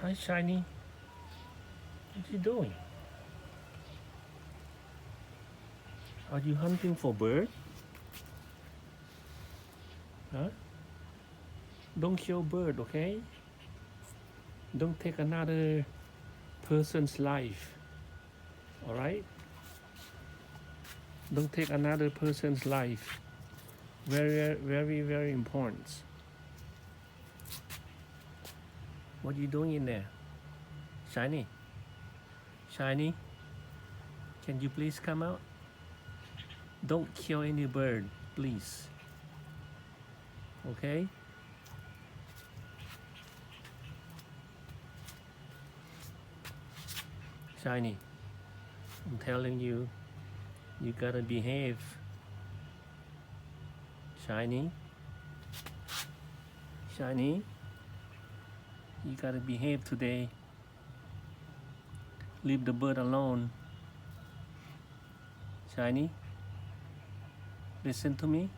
Hi, Shiny. What you doing? Are you hunting for bird? Huh? Don't kill bird, okay? Don't take another person's life. All right? Don't take another person's life. Very, very, very important. What are you doing in there? Shiny? Shiny? Can you please come out? Don't kill any bird, please. Okay? Shiny, I'm telling you, you gotta behave. Shiny? Shiny? You gotta behave today. Leave the bird alone. Shiny? Listen to me.